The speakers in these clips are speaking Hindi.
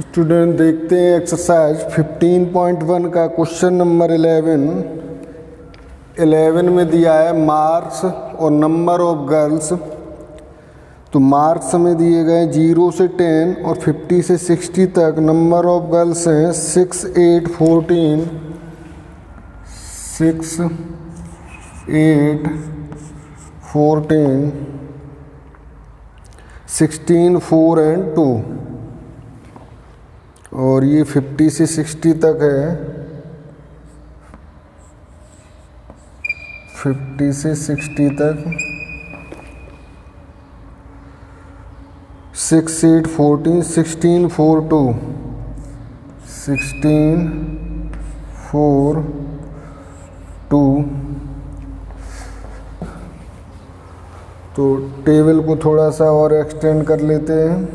स्टूडेंट देखते हैं एक्सरसाइज 15.1 का क्वेश्चन नंबर 11 में दिया है मार्क्स और नंबर ऑफ गर्ल्स। तो मार्क्स में दिए गए 0 से 10 और 50 से 60 तक। नंबर ऑफ गर्ल्स हैं 6, 8, 14, 6, 8, 14, 16, 4 एंड 2। और ये 50 से 60 तक है। 50 से 60 तक 6, 8, 14, 16, 4, 2, 16, 4, 2। तो टेबल को थोड़ा सा और एक्सटेंड कर लेते हैं।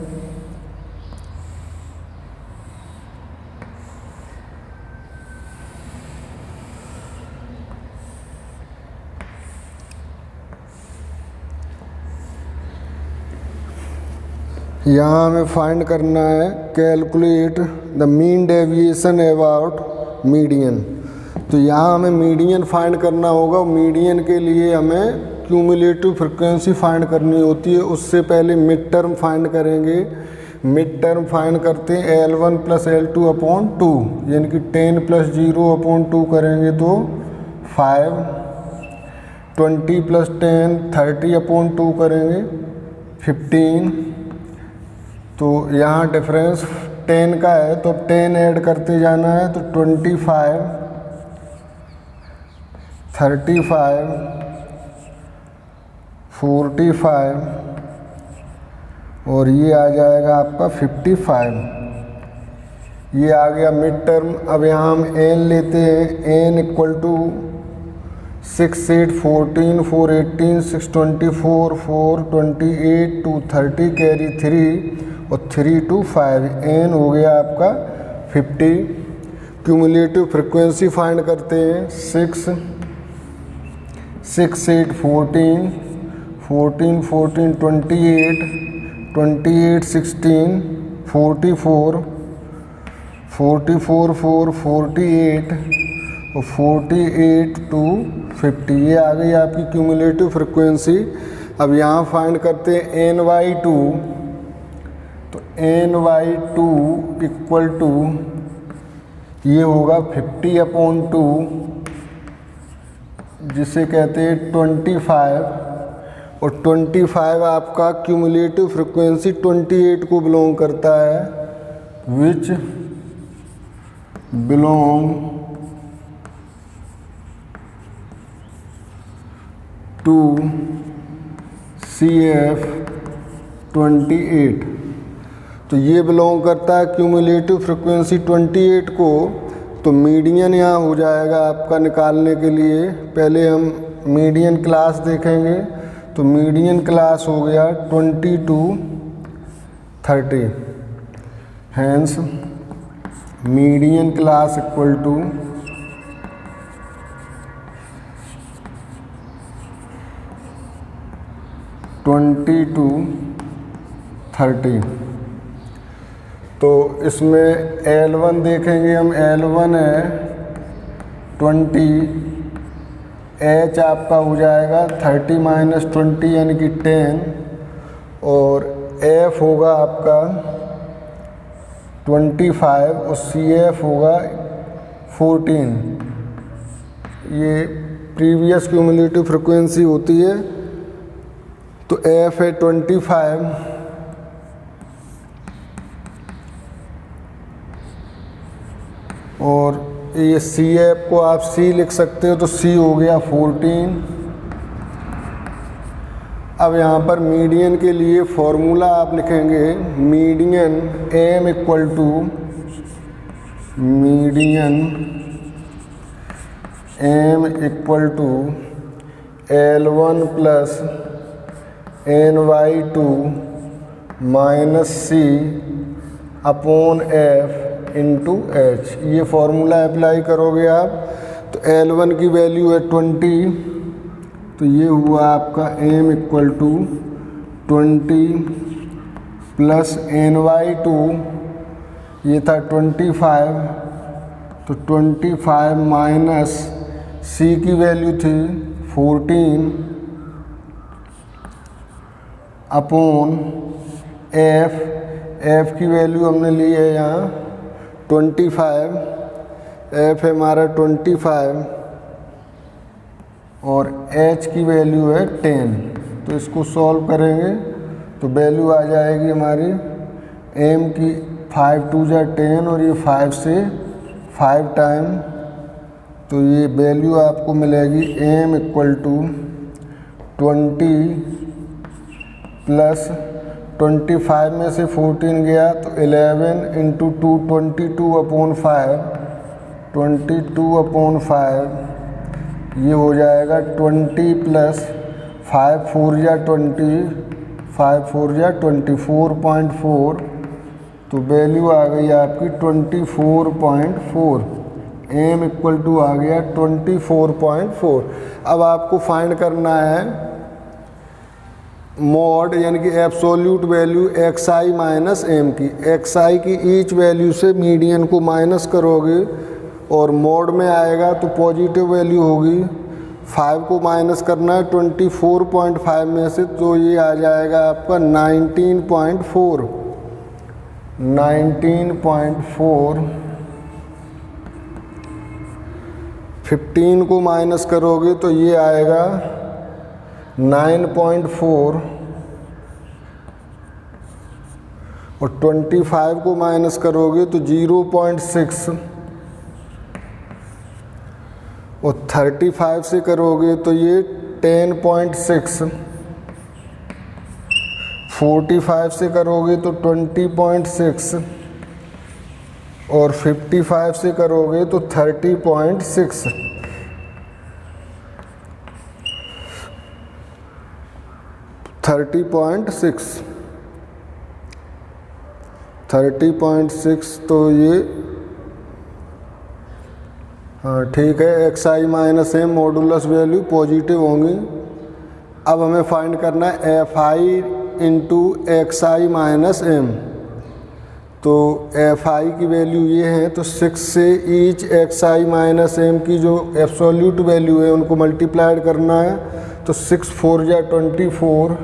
यहाँ हमें फाइंड करना है calculate the mean deviation about median. तो यहाँ हमें मीडियन फाइंड करना होगा। मीडियन के लिए हमें क्यूमुलेटिव फ्रिक्वेंसी फाइंड करनी होती है। उससे पहले मिड टर्म फाइंड करेंगे। मिड टर्म फाइंड करते हैं L1 + L2 अपॉन 2, यानी कि 10 + 0 अपॉन 2 करेंगे तो 5, 20 + 10 30 अपॉन 2 करेंगे 15। तो यहाँ डिफरेंस 10 का है तो 10 ऐड करते जाना है। तो 25, 35, 45 और ये आ जाएगा आपका 55। ये आ गया मिड टर्म। अब यहाँ हम n लेते हैं। n = 6, 8, 14, 4, 18, 6, 24, 4, 28, 2, 30 कैरी 3 और 3, 2, 5। n हो गया आपका 50। क्यूमुलेटिव फ्रिक्वेंसी फाइंड करते हैं। 6, 8, 14, 14, 14, 28, 28, 16, 44, 44, 4, 48 और 48 to 50। ये आ गई आपकी क्यूमुलेटिव फ्रिक्वेंसी। अब यहाँ फाइंड करते हैं n/2। तो n/2 = ये होगा 50/2, जिसे कहते हैं 25। और 25 आपका क्यूमुलेटिव फ्रिक्वेंसी 28 को बिलोंग करता है, विच बिलोंग टू CF28। तो ये बिलोंग करता है क्यूमुलेटिव फ्रिक्वेंसी 28 को। तो मीडियन यहाँ हो जाएगा आपका निकालने के लिए। पहले हम मीडियन क्लास देखेंगे। तो मीडियन क्लास हो गया 20 to 30। Hence median class = 20 to 30। तो इसमें L1 देखेंगे हम। L1 है 20। H आपका हो जाएगा 30 - 20 यानी कि 10। और F होगा आपका 25 और CF होगा 14। ये प्रीवियस क्यूमुलेटिव फ्रिक्वेंसी होती है। तो F है 25 और ये CF को आप C लिख सकते हो। तो C हो गया 14। अब यहाँ पर मीडियन के लिए फॉर्मूला आप लिखेंगे। Median M = L1 + n/2 - C upon F × H। ये फॉर्मूला अप्लाई करोगे आप। तो L1 की वैल्यू है 20। तो ये हुआ आपका M = 20 प्लस ny2 ये था 25, तो 25 माइनस c की वैल्यू थी 14 अपॉन f की वैल्यू हमने ली है यहाँ 25, f है हमारा 25 और h की वैल्यू है 10। तो इसको सॉल्व करेंगे तो वैल्यू आ जाएगी हमारी m की 5 2 जा 10 और ये 5 से 5 टाइम, तो ये वैल्यू आपको मिलेगी m इक्वल टू 20 प्लस 25 में से 14 गया तो 11 इंटू 2 22 अपॉन 5, 22 अपॉन 5 ये हो जाएगा 20 प्लस 5 4 जा 20, 5 4 जा 24.4, तो वैल्यू आ गई आपकी 24.4। m इक्वल टू आ गया 24.4। अब आपको फाइंड करना है मॉड यानी कि absolute value xi minus m की। xi की ईच वैल्यू से मीडियन को माइनस करोगे और मॉड में आएगा तो पॉजिटिव वैल्यू होगी। 5 को माइनस करना है 24.5 में से, तो ये आ जाएगा आपका 19.4। 19.4 15 को माइनस करोगे तो ये आएगा 9.4 और 25 को माइनस करोगे तो 0.6 और 35 से करोगे तो ये 10.6, 45 से करोगे तो 20.6 और 55 से करोगे तो 30.6। 30.6 तो ये हाँ ठीक है। xi minus m modulus value positive होंगी। अब हमें फाइंड करना है fi into xi minus m, तो fi की वैल्यू ये है तो 6 से ईच xi माइनस m की जो एब्सोल्यूट वैल्यू है उनको मल्टीप्लाइड करना है, तो 6 4 जा 24,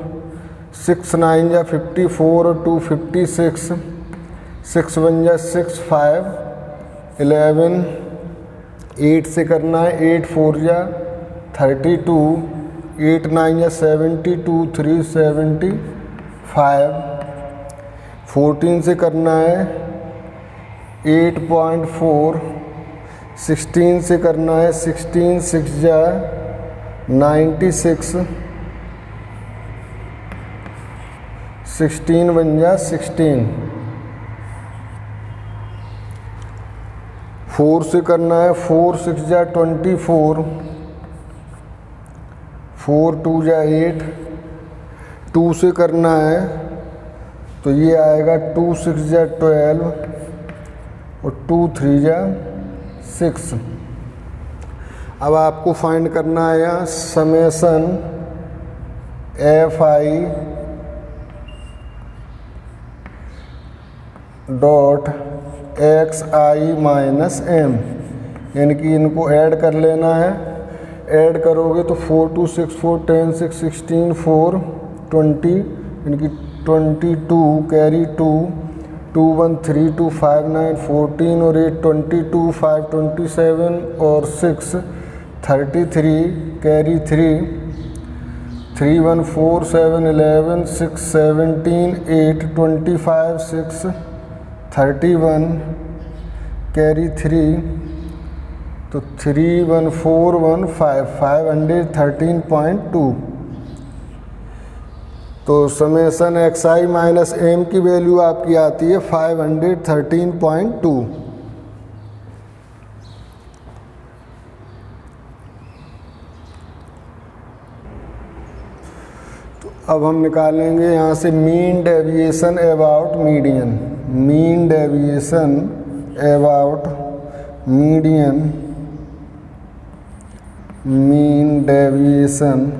6 9 जा 54 और 2 56, 6 1 जा 6 5 11, 8 से करना है 8 4 जा 32, 8 9 जा 72, 3 75, 14 से करना है 8.4, 16 से करना है 16 6 जा 96, 16 1 जा 16, 4 से करना है 4 6 जा 24, 4 2 जा 8, 2 से करना है तो ये आएगा 2 6 जा 12 और 2 3 जा 6। अब आपको फाइंड करना है यहाँ summation fi dot xi minus m, यानी कि इनको ऐड कर लेना है। ऐड करोगे तो 4 2 6 4 10 6 16 4 20 यानी कि 22 कैरी 2 2 1 3 2 5 9 14 और 8 22 5 27 और 6 33 कैरी 3 3 1 4 7 11 6 17 8 25 6 31 कैरी 3, तो 3 1 4 1 5 513.2। तो समेसन xi माइनस m की वैल्यू आपकी आती है 513.2। तो अब हम निकालेंगे यहाँ से mean deviation about median. Mean deviation about median, mean deviation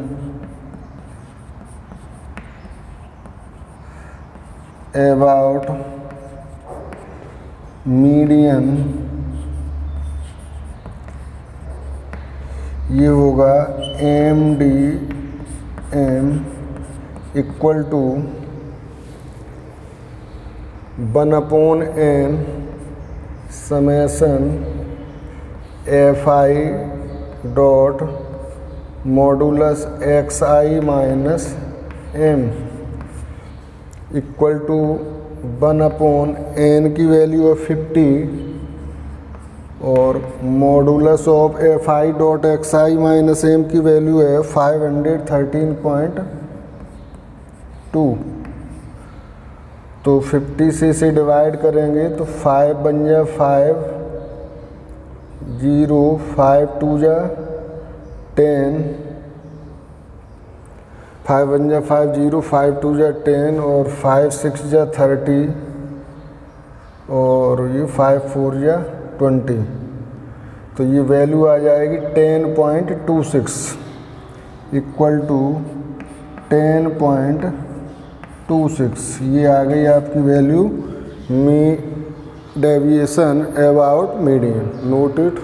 about median, ये होगा MDM equal to 1/n summation FI dot modulus XI minus M equal to 1/n की वैल्यू है 50 और modulus of FI dot XI minus M की वैल्यू है 513.2। तो 50 से इसे डिवाइड करेंगे तो 5 बन जाए 5, 0, 5 2 जा 10, 5 1 जा 5, 0, 5 2 जा 10 और 5 6 जा 30 और ये 5 4 जा 20। तो ये वैल्यू आ जाएगी 10.26 इक्वल टू 10.26। ये आ गई आपकी value deviation about median. Note it.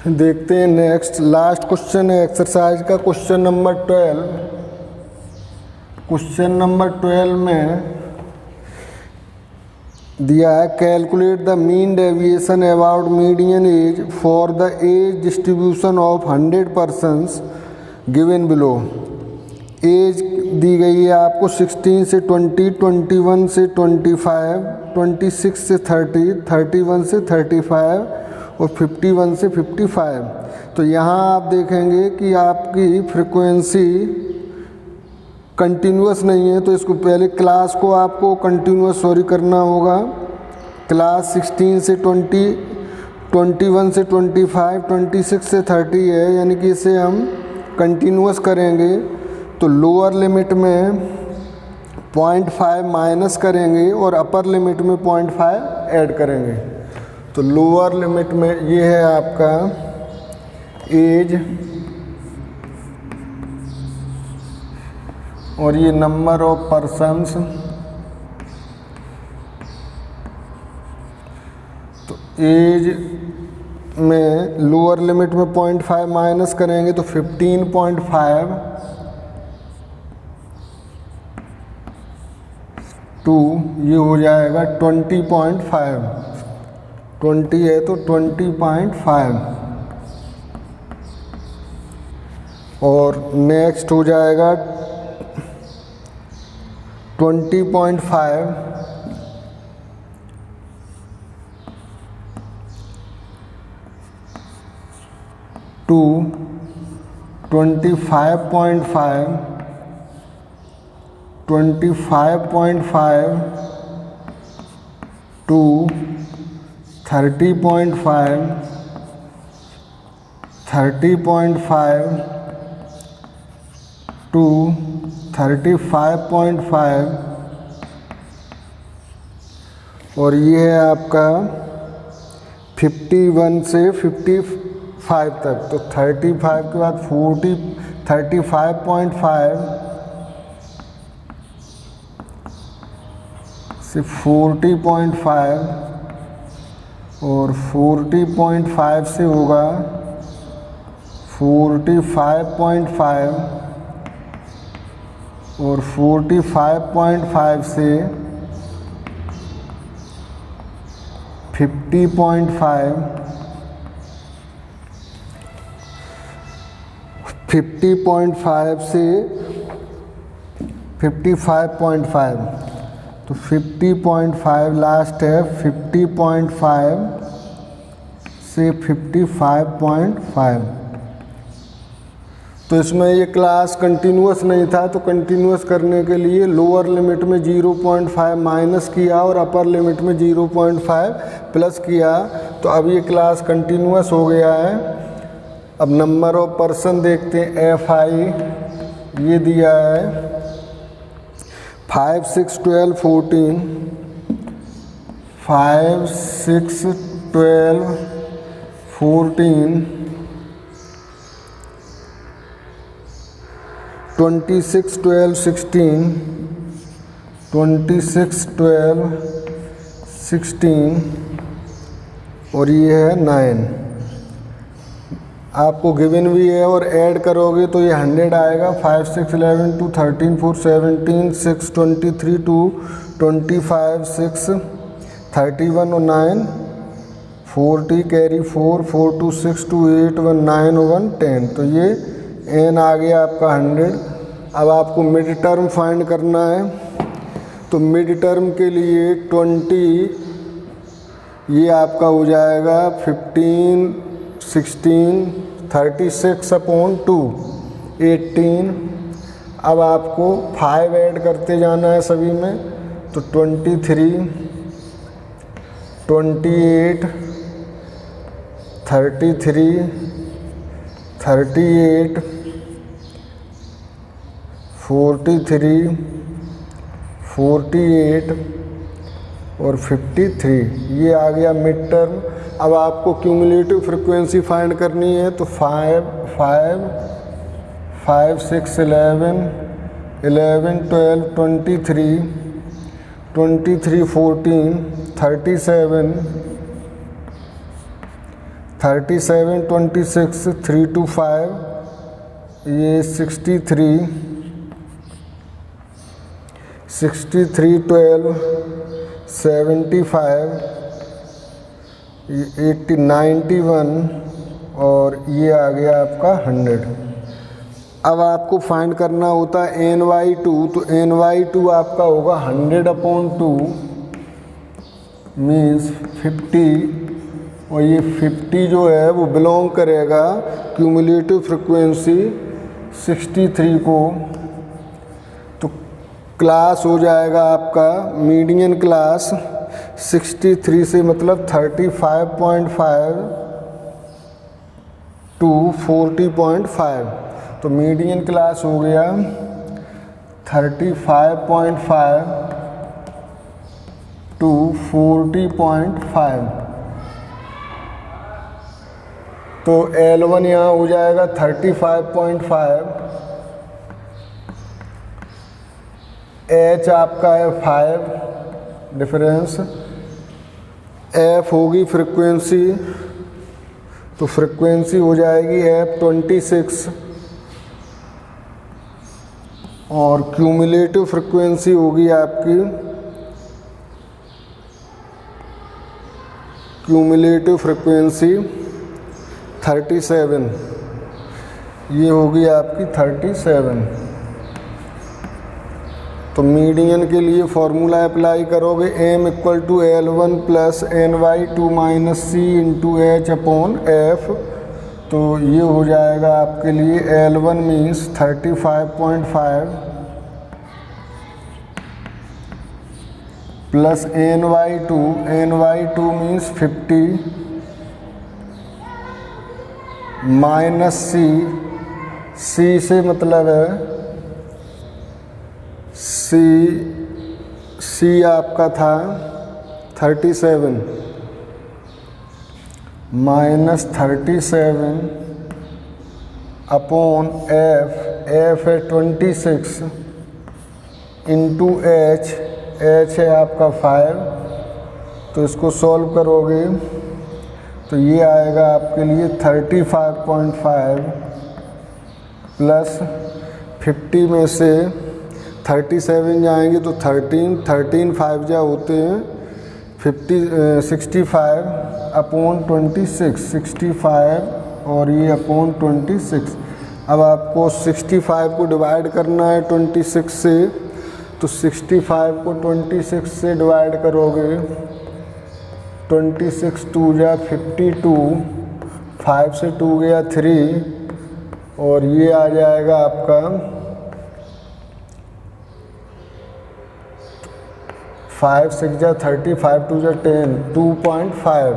देखते हैं नेक्स्ट लास्ट क्वेश्चन है एक्सरसाइज का क्वेश्चन नंबर 12। क्वेश्चन नंबर 12 में दिया है calculate the mean deviation about median as for the age distribution of 100 persons given below. Age दी गई है आपको 16 से 20, 21 से 25, 26 से 30, 31 से 35 और 51 से 55। तो यहाँ आप देखेंगे कि आपकी फ्रिक्वेंसी कंटिन्यूस नहीं है, तो इसको पहले क्लास को आपको कंटिन्यूस करना होगा। क्लास 16 से 20, 21 से 25, 26 से 30 है, यानी कि इसे हम कंटिन्यूस करेंगे तो लोअर लिमिट में 0.5 माइनस करेंगे और अपर लिमिट में 0.5 ऐड करेंगे। तो लोअर लिमिट में ये है आपका एज और ये नंबर ऑफ पर्सन्स। तो एज में लोअर लिमिट में 0.5 माइनस करेंगे तो 15.5 टू ये हो जाएगा 20.5। 20 है तो 20.5 और नेक्स्ट हो जाएगा 20.5 टू 25.5, 25.5 टू 30.5, 30.5 टू 35.5 और ये है आपका 51 से 55 तक। तो 35 के बाद 40, 35.5 से 40.5 और 40.5 से होगा 45.5 और 45.5 से 50.5, 50.5 से 55.5। तो 50.5 लास्ट है, 50.5 से 55.5। तो इसमें ये क्लास कंटिन्यूस नहीं था, तो कंटिन्यूस करने के लिए लोअर लिमिट में 0.5 माइनस किया और अपर लिमिट में 0.5 प्लस किया। तो अब ये क्लास कंटिन्यूस हो गया है। अब नंबर ऑफ पर्सन देखते हैं। FI ये दिया है 5 6 12 14, 5 6 12 14 26 12 16, 26 12 16 और ये है 9। आपको गिवन भी है और ऐड करोगे तो ये 100 आएगा। 5 6 11 2 13 4 17 6 23 2 25 6 31 और 9 40 कैरी 4 4 2 6 2 8 1 9 1 10। तो ये n आ गया आपका 100। अब आपको मिड टर्म फाइंड करना है। तो मिड टर्म के लिए 20 ये आपका हो जाएगा 15 16 36 अपॉन 2 18। अब आपको 5 ऐड करते जाना है सभी में। तो 23 28 33 38 43 48 और 53। ये आ गया मिड टर्म। अब आपको क्यूमुलेटिव फ्रिक्वेंसी फाइंड करनी है। तो 5 5 5 6 11 11 12 23 23 14 37 37 26 3 to 5 ये 63 63 12 75 80 91 और ये आ गया आपका 100। अब आपको फाइंड करना होता है ny2। तो ny2 आपका होगा 100/2 मीन्स 50 और ये 50 जो है वो बिलोंग करेगा क्यूमुलेटिव फ्रिक्वेंसी 63 को। तो क्लास हो जाएगा आपका मीडियन क्लास 63 से मतलब 35.5 to 40.5। तो मीडियन क्लास हो गया 35.5 to 40.5। तो L1 यहाँ हो जाएगा 35.5, H आपका है 5 डिफरेंस, F होगी फ्रिक्वेंसी। तो फ्रिक्वेंसी हो जाएगी F 26 और क्यूमुलेटिव फ्रिक्वेंसी होगी आपकी क्यूमुलेटिव फ्रिक्वेंसी 37। ये होगी आपकी 37। तो मीडियन के लिए फॉर्मूला अप्लाई करोगे m = L1 + ny2 - c × h/f। तो ये हो जाएगा आपके लिए L1 means 35.5 plus ny2 means 50 minus c से मतलब है c आपका था 37 माइनस 37 अपॉन f है 26 इंटू h है आपका 5। तो इसको सॉल्व करोगे तो ये आएगा आपके लिए 35.5 प्लस 50 में से 37 जाएंगे तो 13 5 जा होते हैं 65 अपॉन 26 65 और ये अपॉन 26। अब आपको 65 को डिवाइड करना है 26 से। तो 65 को 26 से डिवाइड करोगे 26 2 जा 52, 5 से 2 गया 3 और ये आ जाएगा आपका 5 6 जा 30, 5 2 जा 10, 2.5।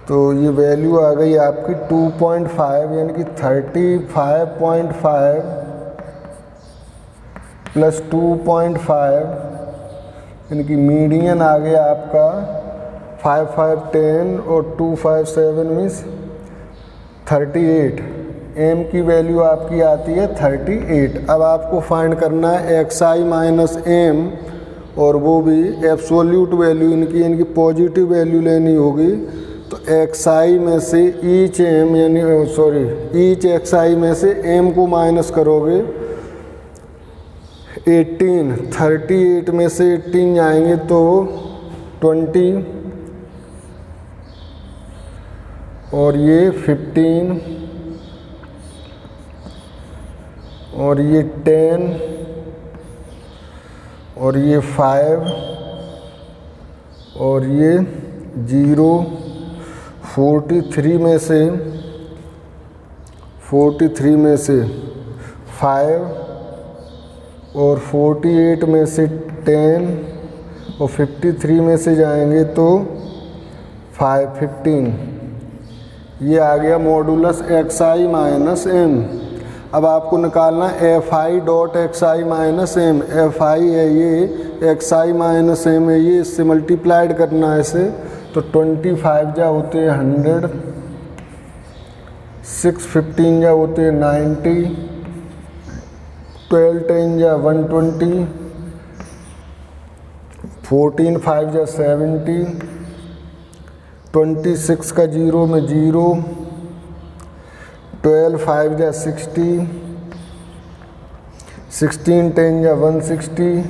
तो ये वैल्यू आ गई आपकी 2.5 यानी कि 35.5 प्लस 2.5 यानी कि मीडियन आ गया आपका 5 5 10 और 2 5 7 मीन्स 38। m की वैल्यू आपकी आती है 38। अब आपको फाइंड करना है xi माइनस m, और वो भी एब्सोल्यूट वैल्यू इनकी पॉजिटिव वैल्यू लेनी होगी। तो xi में से ईच m यानी ईच xi में से m को माइनस करोगे 18, 38 में से 18 जाएंगे तो 20, और ये 15, और ये 10, और ये 5, और ये 0, 43 में से 5, और 48 में से 10, और 53 में से जाएंगे तो 15। ये आ गया मॉडुलस xi माइनस m। अब आपको निकालना fi dot xi minus m। fi है ये, xi माइनस m है ये, इससे मल्टीप्लाइड करना है इसे। तो 25 जा होते हैं 100, 6 15 जा होते हैं 90, 12 10 जा 120, 14 5 जा 70, 26 का 0 में 0, 12 5 जा 60, 16 10 जा 160,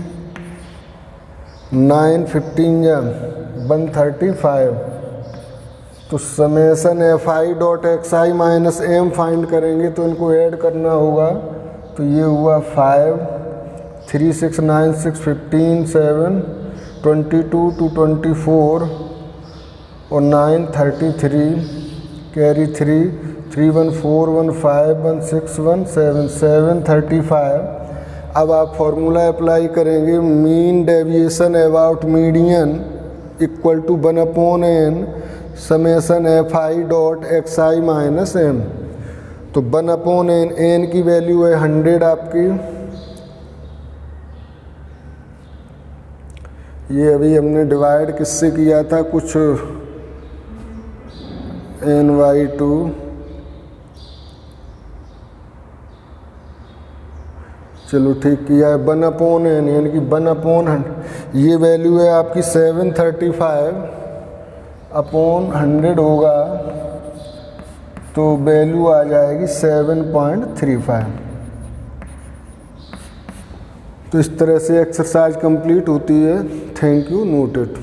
9 15 जा 135। तो summation fi dot xi minus m find करेंगे तो इनको ऐड करना होगा। तो ये हुआ 5, 3 6 9 6 15 7, 22 to 24, और 9 33, कैरी 3, 3 1 4 1 5 1 6 1 7 7 35। अब आप फॉर्मूला अप्लाई करेंगे, mean deviation about median equal to 1/n summation fi dot xi minus m। तो 1/n, n की वैल्यू है 100 आपकी। ये अभी हमने डिवाइड किससे किया था, कुछ ny2, चलो ठीक किया है। 1/n यानी कि 1/100। ये वैल्यू है आपकी 735/100 होगा, तो वैल्यू आ जाएगी 7.35। तो इस तरह से एक्सरसाइज कंप्लीट होती है। Thank you, noted.